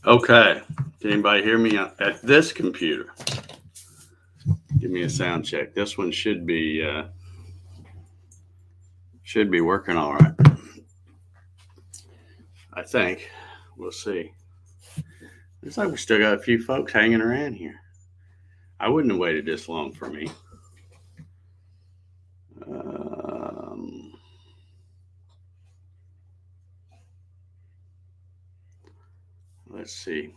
Okay. Can anybody hear me at this computer? Give me a sound check. This one should be working all right. I think. We'll see. Looks like we still got a few folks hanging around here. I wouldn't have waited this long for me. Um, let's see.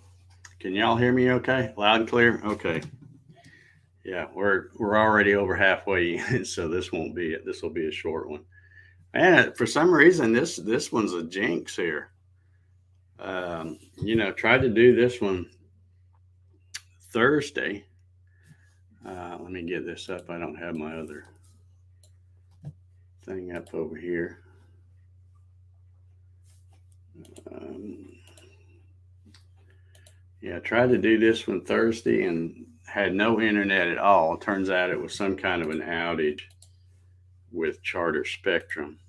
Can y'all hear me okay? Loud and clear? Okay. Yeah, we're already over halfway in, so this won't be it. This will be a short one. And for some reason, this one's a jinx here. Tried to do this one Thursday. Let me get this up. I don't have my other thing up over here. Um, yeah, I tried to do this one Thursday and had no internet at all. Turns out it was some kind of an outage with Charter Spectrum,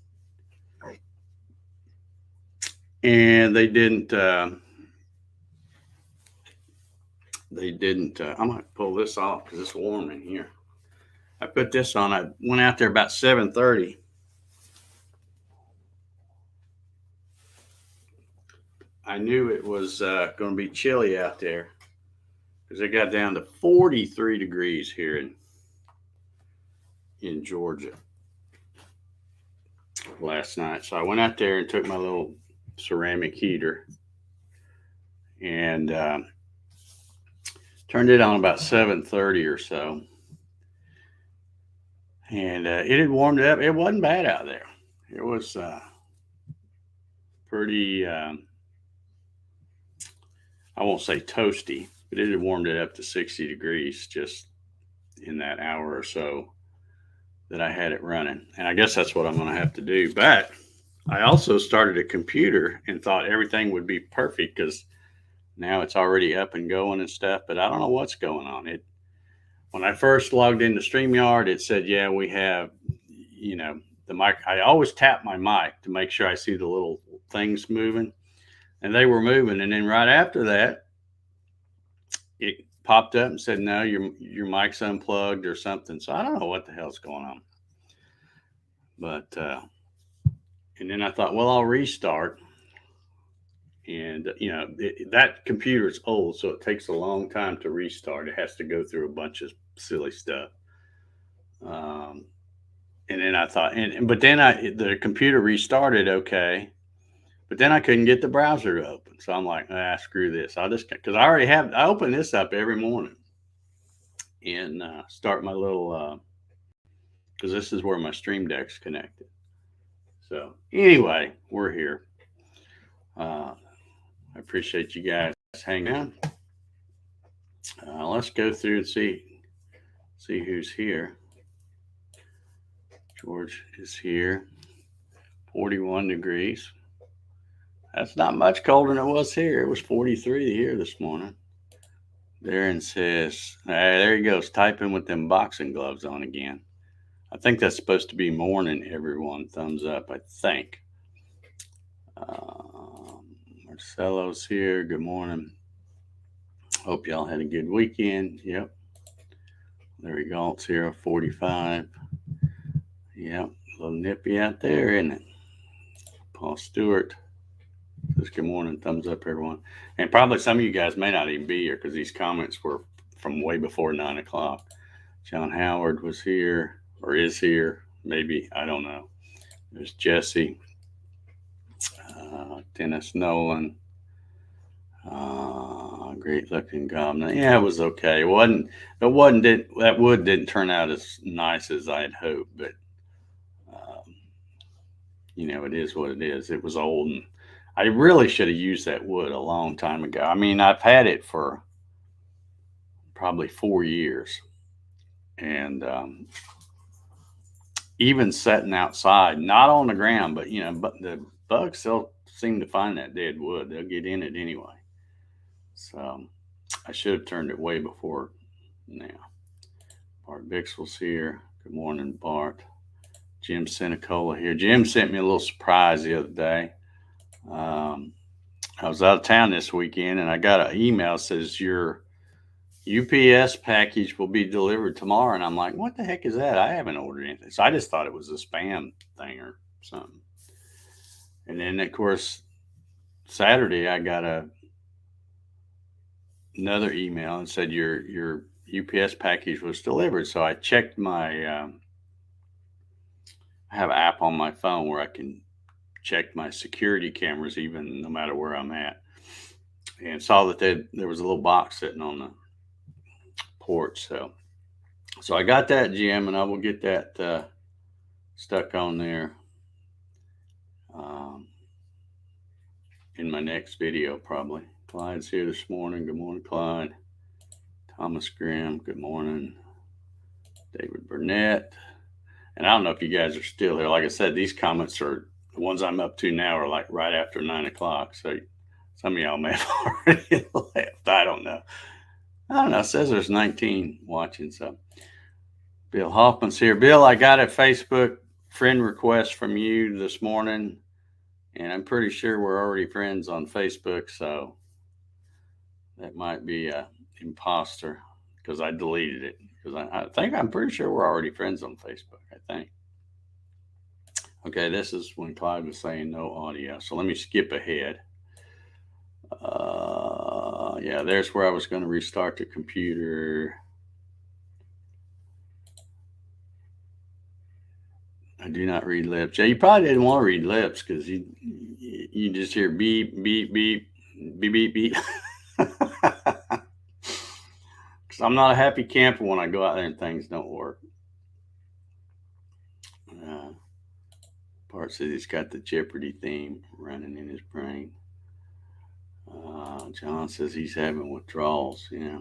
and they didn't. I'm gonna pull this off because it's warm in here. I put this on. I went out there about 7:30. I knew it was going to be chilly out there because it got down to 43 degrees here in Georgia last night. So I went out there and took my little ceramic heater and turned it on about 7:30 or so, and it had warmed up. It wasn't bad out there. It was pretty. I won't say toasty, but it had warmed it up to 60 degrees just in that hour or so that I had it running. And I guess that's what I'm going to have to do. But I also started a computer and thought everything would be perfect because now it's already up and going and stuff. But I don't know what's going on. When I first logged into StreamYard, it said, "Yeah, we have, the mic." I always tap my mic to make sure I see the little things moving, and they were moving. And then right after that, it popped up and said, "No, your mic's unplugged or something." So I don't know what the hell's going on. But and then I thought, well, I'll restart. And that computer is old, so it takes a long time to restart. It has to go through a bunch of silly stuff. Um, and then I thought, but then the computer restarted okay, but then I couldn't get the browser to open. So I'm like, screw this. I'll just because I open this up every morning and start my little because this is where my Stream Deck's connected. So anyway, we're here. I appreciate you guys hanging out. Let's go through and see who's here. George is here. 41 degrees. That's not much colder than it was here. It was 43 here this morning. Darren says, there he goes, typing with them boxing gloves on again. I think that's supposed to be morning, everyone. Thumbs up, I think. Marcelo's here. Good morning. Hope y'all had a good weekend. Yep. Larry Galt's here, 45. Yep. A little nippy out there, isn't it? Paul Stewart says good morning. Thumbs up, everyone. And probably some of you guys may not even be here because these comments were from way before 9 o'clock. John Howard was here or is here. Maybe. I don't know. There's Jesse. Dennis Nolan. Great looking goblin. Yeah, it was okay. That wood didn't turn out as nice as I had hoped, but it is what it is. It was old, and I really should have used that wood a long time ago. I mean, I've had it for probably 4 years, and even sitting outside, not on the ground, but but the bugs still seem to find that dead wood. They'll get in it anyway. So I should have turned it way before now. Bart Bixel's here. Good morning, Bart. Jim Senecola here. Jim sent me a little surprise the other day. I was out of town this weekend, and I got an email that says your UPS package will be delivered tomorrow. And I'm like, what the heck is that? I haven't ordered anything. So I just thought it was a spam thing or something. And then, of course, Saturday, I got another email and said your UPS package was delivered. So I checked I have an app on my phone where I can check my security cameras, even no matter where I'm at, and saw that there was a little box sitting on the porch. So I got that, Jim, and I will get that stuck on there um, in my next video, probably. Clyde's here this morning. Good morning, Clyde. Thomas Grimm, good morning. David Burnett. And I don't know if you guys are still here. Like I said, these comments are the ones I'm up to now are like right after 9 o'clock. So some of y'all may have already left. I don't know. It says there's 19 watching. So Bill Hoffman's here. Bill, I got a Facebook friend request from you this morning, and I'm pretty sure we're already friends on Facebook. So that might be a imposter because I deleted it. Because I'm pretty sure we're already friends on Facebook, I think. Okay, this is when Clyde was saying no audio. So let me skip ahead. Yeah, there's where I was going to restart the computer. I do not read lips. Yeah, you probably didn't want to read lips because you just hear beep, beep, beep, beep, beep, beep. Because I'm not a happy camper when I go out there and things don't work. Bart says he's got the Jeopardy theme running in his brain. John says he's having withdrawals. Yeah.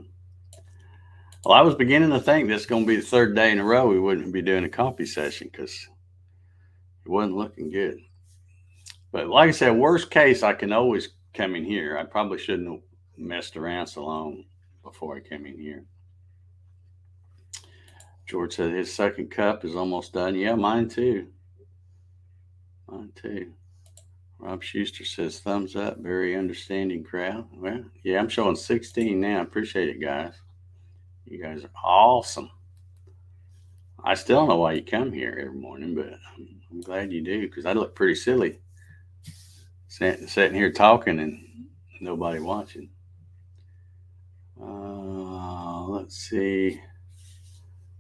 Well, I was beginning to think this is going to be the third day in a row we wouldn't be doing a coffee session because it wasn't looking good. But like I said, worst case, I can always come in here. I probably shouldn't have messed around so long before I came in here. George said his second cup is almost done. Yeah, mine too. Mine too. Rob Schuster says thumbs up. Very understanding crowd. Well, yeah, I'm showing 16 now. Appreciate it, guys. You guys are awesome. I still don't know why you come here every morning, but I'm glad you do because I look pretty silly sitting here talking and nobody watching. Let's see.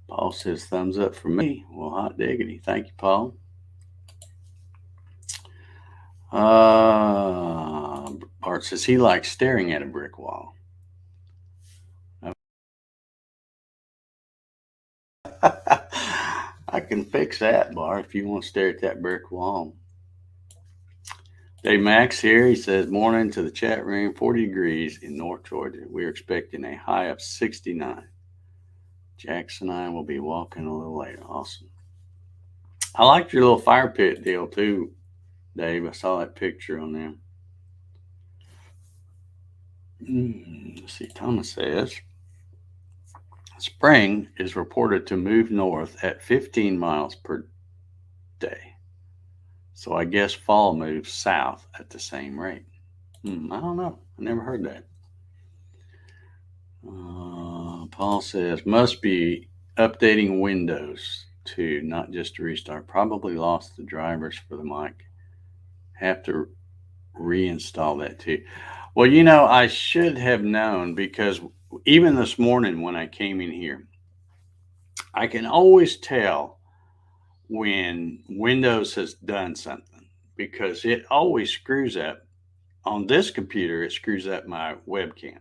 Paul says thumbs up for me. Well, hot diggity. Thank you, Paul. Bart says he likes staring at a brick wall. I can fix that, Bart, if you want to stare at that brick wall. Dave Max here. He says, morning to the chat room, 40 degrees in North Georgia. We're expecting a high of 69. Jackson and I will be walking a little later. Awesome. I liked your little fire pit deal too, Dave. I saw that picture on there. Let's see. Thomas says, spring is reported to move north at 15 miles per day. So I guess fall moves south at the same rate. I don't know. I never heard that. Paul says, must be updating Windows too, not just to restart. Probably lost the drivers for the mic. Have to reinstall that too. Well, I should have known because even this morning when I came in here, I can always tell when Windows has done something because it always screws up. On this computer, it screws up my webcam.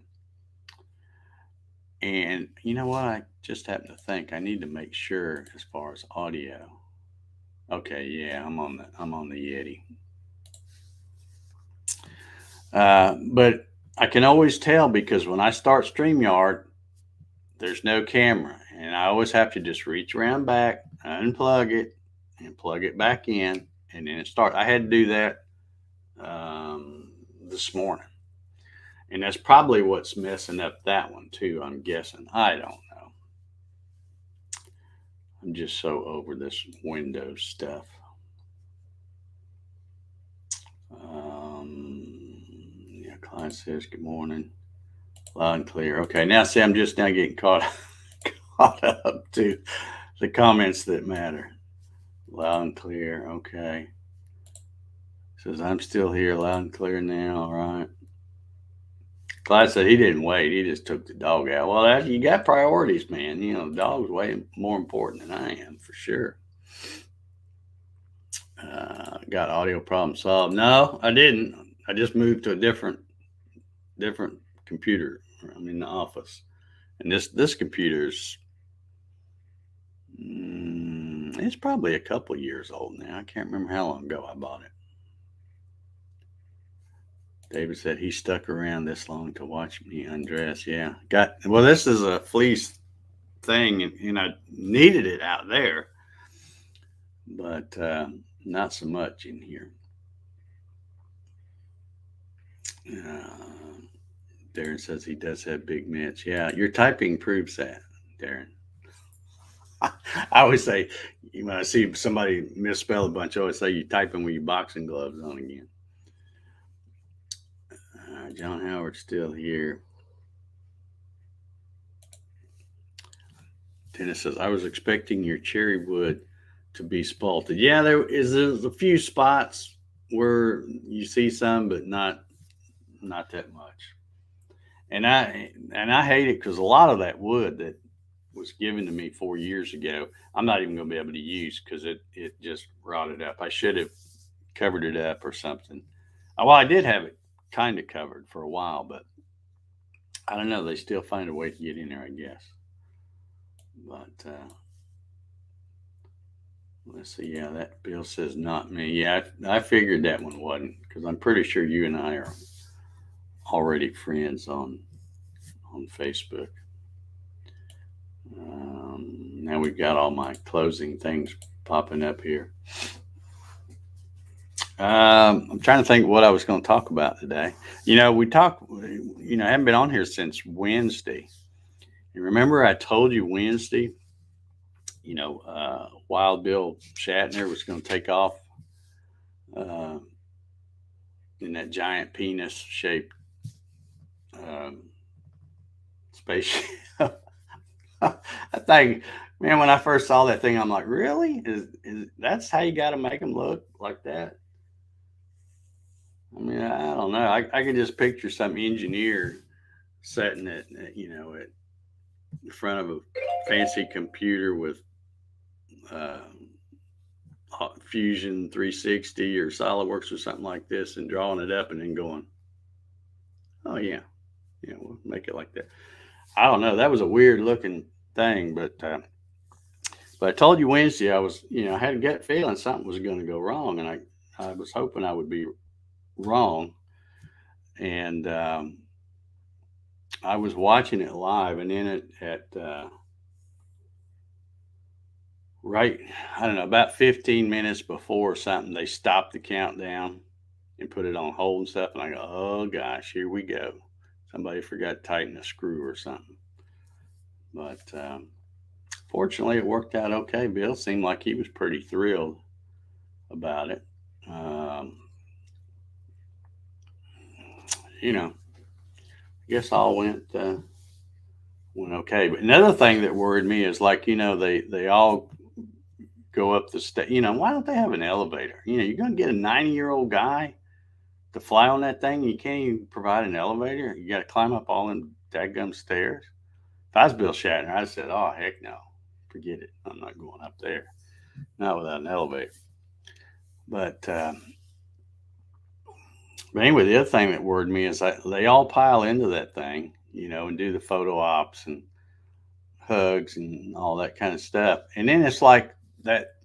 And you know what? I just happen to think I need to make sure as far as audio. Okay, yeah, I'm on the Yeti. But I can always tell because when I start StreamYard, there's no camera, and I always have to just reach around back, unplug it, and plug it back in, and then it starts. I had to do that this morning. And that's probably what's messing up that one too, I'm guessing. I don't know. I'm just so over this Windows stuff. Clyde says, good morning. Loud and clear. Okay, now see, I'm just now getting caught up to the comments that matter. Loud and clear. Okay. Says, I'm still here, loud and clear now. All right. Clyde said he didn't wait. He just took the dog out. Well, you got priorities, man. The dog's way more important than I am, for sure. Got audio problem solved. No, I didn't. I just moved to a different computer. I'm in the office. And this computer's it's probably a couple years old now. I can't remember how long ago I bought it. David said he stuck around this long to watch me undress. Yeah. This is a fleece thing, and I needed it out there, but not so much in here. Darren says he does have big mitts. Yeah, your typing proves that, Darren. I always say, when I see somebody misspell a bunch, I always say you typing with your boxing gloves on again. John Howard's still here. Dennis says, I was expecting your cherry wood to be spalted. Yeah, there's a few spots where you see some, but not that much. And I hate it because a lot of that wood that was given to me 4 years ago, I'm not even going to be able to use because it just rotted up. I should have covered it up or something. Well, I did have it kind of covered for a while, but I don't know. They still find a way to get in there, I guess. But let's see. Yeah, that Bill says not me. Yeah, I figured that one wasn't, because I'm pretty sure you and I are already friends on Facebook. Now we've got all my closing things popping up here. I'm trying to think what I was going to talk about today. I haven't been on here since Wednesday. You remember I told you Wednesday, Wild Bill Shatner was going to take off in that giant penis shaped spaceship. I think, man, when I first saw that thing, I'm like, really? Is that's how you got to make them look like that? I mean, I don't know. I could just picture some engineer sitting at in front of a fancy computer with Fusion 360 or SolidWorks or something like this, and drawing it up and then going, oh yeah, we'll make it like that. I don't know. That was a weird looking thing, but I told you Wednesday I was, I had a gut feeling something was going to go wrong, and I was hoping I would be wrong. And I was watching it live, and then about 15 minutes before something, they stopped the countdown and put it on hold and stuff. And I go, oh gosh, here we go. Somebody forgot to tighten a screw or something. But fortunately, it worked out okay. Bill seemed like he was pretty thrilled about it. I guess all went okay. But another thing that worried me is, like, they all go up the stairs. Why don't they have an elevator? You're going to get a 90-year-old guy to fly on that thing. You can't even provide an elevator. You got to climb up all them dadgum stairs. If I was Bill Shatner, I'd said, oh, heck no. Forget it. I'm not going up there. Not without an elevator. But anyway, the other thing that worried me is they all pile into that thing, and do the photo ops and hugs and all that kind of stuff. And then it's like that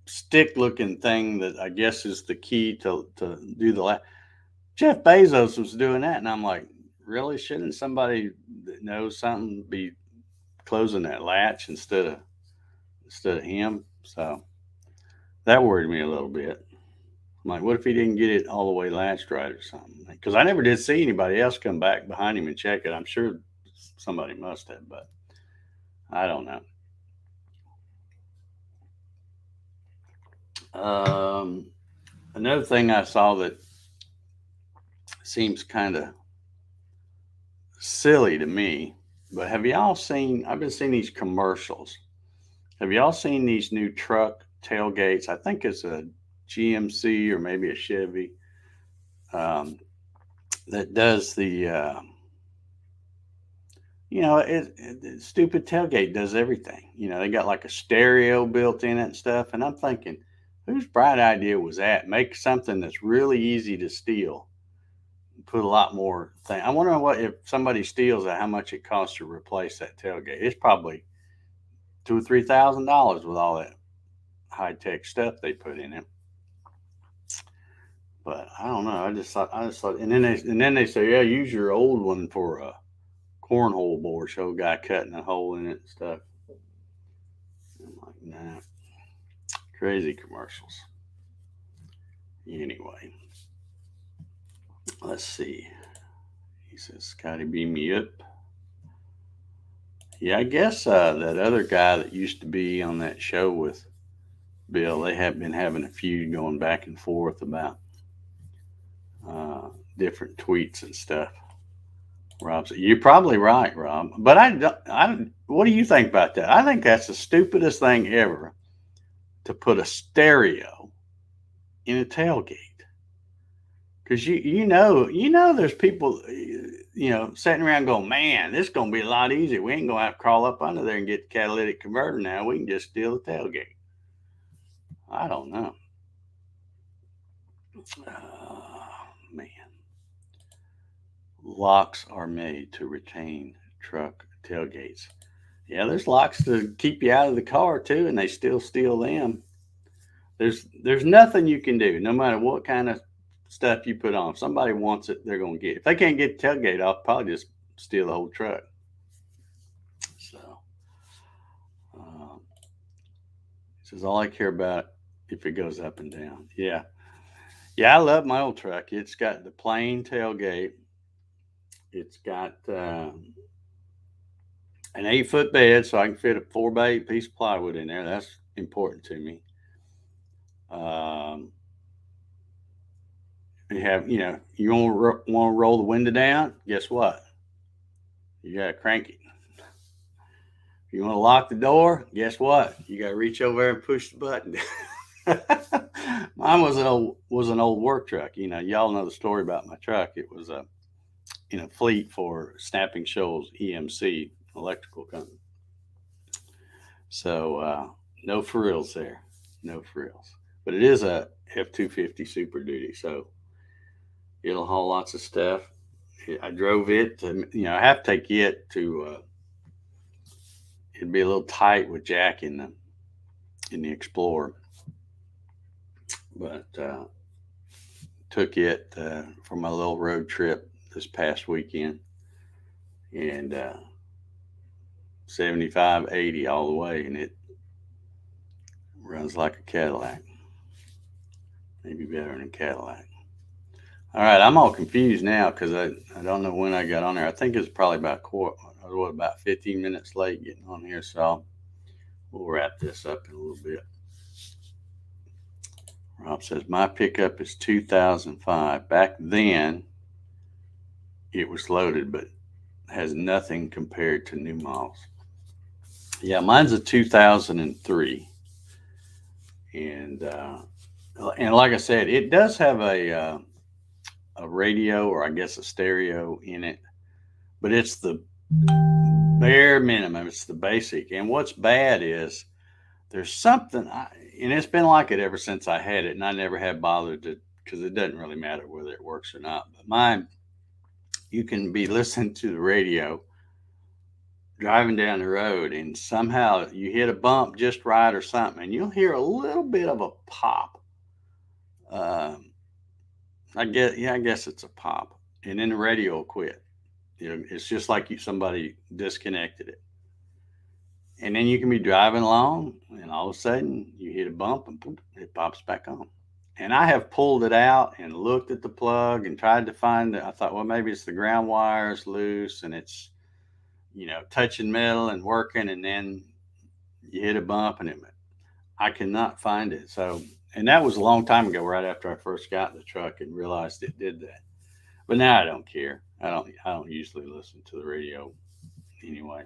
stick looking thing that I guess is the key to do the Jeff Bezos was doing that. And I'm like, really? Shouldn't somebody that knows something be closing that latch instead of him? So that worried me a little bit. I'm like, what if he didn't get it all the way latched right or something? Because I never did see anybody else come back behind him and check it. I'm sure somebody must have, but I don't know. Another thing I saw that seems kind of silly to me. But have y'all seen? I've been seeing these commercials. Have y'all seen these new truck tailgates? I think it's a GMC or maybe a Chevy um, that does the stupid tailgate does everything. They got like a stereo built in it and stuff. And I'm thinking, whose bright idea was that? Make something that's really easy to steal. Put a lot more thing. I wonder what if somebody steals it, how much it costs to replace that tailgate. It's probably $2,000 or $3,000 with all that high tech stuff they put in it. But I don't know. I just thought, and then they say, yeah, use your old one for a cornhole board. Show a guy cutting a hole in it and stuff. I'm like, nah, crazy commercials. Anyway, let's see. He says, Scotty, beam me up. Yeah, I guess that other guy that used to be on that show with Bill, they have been having a feud going back and forth about different tweets and stuff. Rob said, you're probably right, Rob. But what do you think about that? I think that's the stupidest thing ever to put a stereo in a tailgate. Because you know there's people sitting around going, man, this is gonna be a lot easier. We ain't gonna have to crawl up under there and get the catalytic converter now. We can just steal the tailgate. I don't know. Man. Locks are made to retain truck tailgates. Yeah, there's locks to keep you out of the car too, and they still steal them. There's nothing you can do, no matter what kind of stuff you put on. If somebody wants it, they're gonna get it. If they can't get the tailgate off, probably just steal the whole truck. So he says all I care about if it goes up and down. Yeah. Yeah, I love my old truck. It's got the plain tailgate. It's got an 8-foot bed, so I can fit a 4x8 piece of plywood in there. That's important to me. You want to roll the window down? Guess what? You got to crank it. If you want to lock the door? Guess what? You got to reach over there and push the button. Mine was an old work truck. Y'all know the story about my truck. It was in a fleet for Snapping Shoals EMC electrical company. So no frills there, no frills. But it is a F-250 Super Duty, so it'll haul lots of stuff. I drove it to, I have to take it to. It'd be a little tight with Jack in the Explorer, but took it for my little road trip this past weekend, and 75, 80 all the way, and it runs like a Cadillac, maybe better than a Cadillac. All right, I'm all confused now because I don't know when I got on there. I think it's probably about 15 minutes late getting on here, so we'll wrap this up in a little bit. Rob says, my pickup is 2005. Back then, it was loaded, but has nothing compared to new models. Yeah, mine's a 2003. And like I said, it does have a radio, or I guess a stereo in it, but it's the bare minimum. It's the basic. And what's bad is there's something, and it's been like it ever since I had it, and I never have bothered to, because it doesn't really matter whether it works or not. But mine, you can be listening to the radio driving down the road, and somehow you hit a bump just right or something, and you'll hear a little bit of a pop. I guess it's a pop, and then the radio will quit. It's just like somebody disconnected it. And then you can be driving along, and all of a sudden you hit a bump, and boom, it pops back on. And I have pulled it out and looked at the plug and tried to find it. I thought, well, maybe it's the ground wire is loose and it's, touching metal and working, and then you hit a bump, and I cannot find it. So, and that was a long time ago, right after I first got the truck and realized it did that. But now I don't care. I don't usually listen to the radio anyway.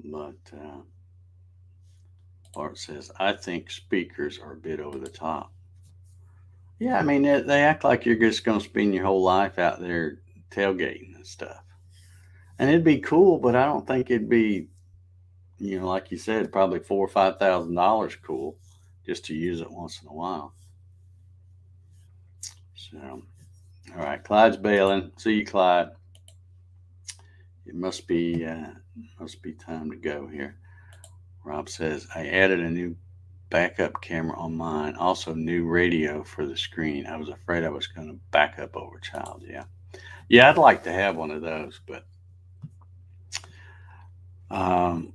But Art says, I think speakers are a bit over the top. Yeah, I mean, they act like you're just going to spend your whole life out there tailgating and stuff. And it'd be cool, but I don't think it'd be, like you said, probably $4,000 or $5,000 cool just to use it once in a while. So, all right, Clyde's bailing. See you, Clyde. It must be time to go here. Rob says, I added a new backup camera on mine. Also, new radio for the screen. I was afraid I was going to back up over child. Yeah. Yeah, I'd like to have one of those, but um,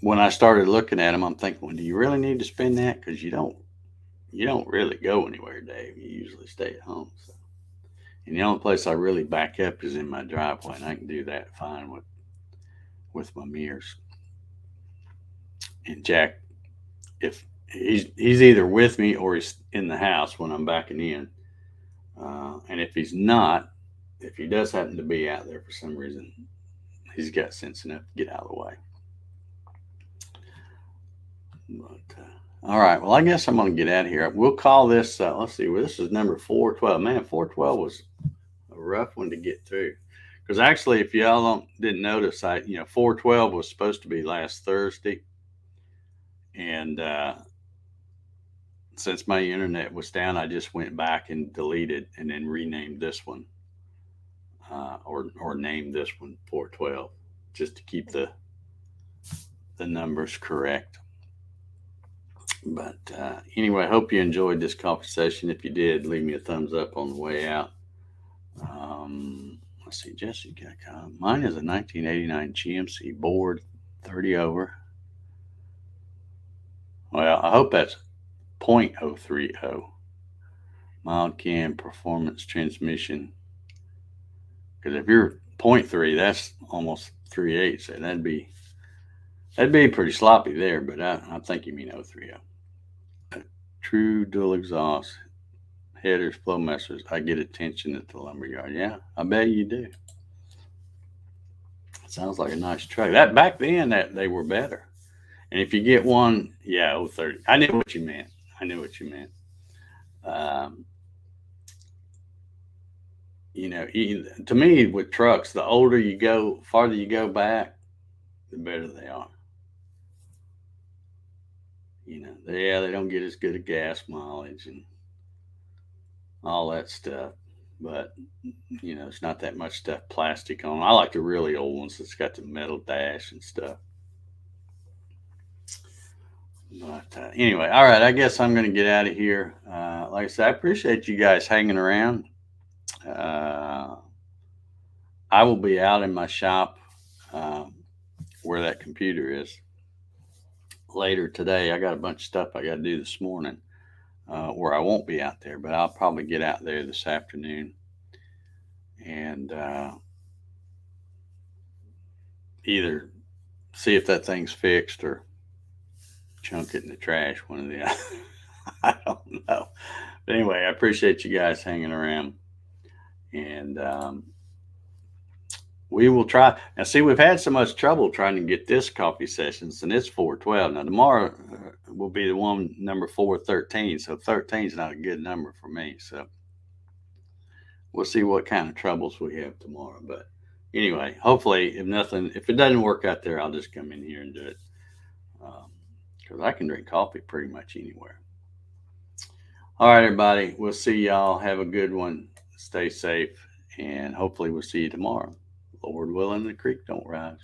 when I started looking at them, I'm thinking, well, do you really need to spend that? Because you don't really go anywhere, Dave. You usually stay at home. So. And the only place I really back up is in my driveway, and I can do that fine with my mirrors. And Jack, if he's either with me or he's in the house when I'm backing in, and if he's not, if he does happen to be out there for some reason, he's got sense enough to get out of the way. But all right, well, I guess I'm going to get out of here. We'll call this. Let's see. Well, this is number 412. Man, 412 was a rough one to get through. Because actually, if y'all didn't notice, 412 was supposed to be last Thursday, and since my internet was down, I just went back and deleted and then renamed this one, or named this one 412, just to keep the numbers correct. But anyway, I hope you enjoyed this conversation. If you did, leave me a thumbs up on the way out. Let's see, Jessica. Mine is a 1989 GMC board, 30 over. Well, I hope that's 0.030. Mild cam performance transmission. Because if you're 0.3, that's almost 3/8. So that'd be pretty sloppy there. But I think you mean 030. True dual exhaust, headers, flow messers. I get attention at the lumberyard. Yeah, I bet you do. Sounds like a nice truck. That back then, that they were better. And if you get one, yeah, 030. I knew what you meant. Um, to me, with trucks, the older you go, farther you go back, the better they are. They don't get as good a gas mileage and all that stuff, but it's not that much stuff plastic on. I like the really old ones that's got the metal dash and stuff. But anyway, all right, I guess I'm going to get out of here. Like I said, I appreciate you guys hanging around. I will be out in my shop where that computer is later today. I got a bunch of stuff I got to do this morning where I won't be out there, but I'll probably get out there this afternoon and either see if that thing's fixed or chunk it in the trash, one of the other. I don't know. But anyway, I appreciate you guys hanging around. And we will try. Now, see, we've had so much trouble trying to get this coffee sessions, and it's 412. Now, tomorrow will be the one number 413. So 13 is not a good number for me. So we'll see what kind of troubles we have tomorrow. But anyway, hopefully, if it doesn't work out there, I'll just come in here and do it. Because I can drink coffee pretty much anywhere. All right, everybody. We'll see y'all. Have a good one. Stay safe. And hopefully we'll see you tomorrow. Lord willing, the creek don't rise.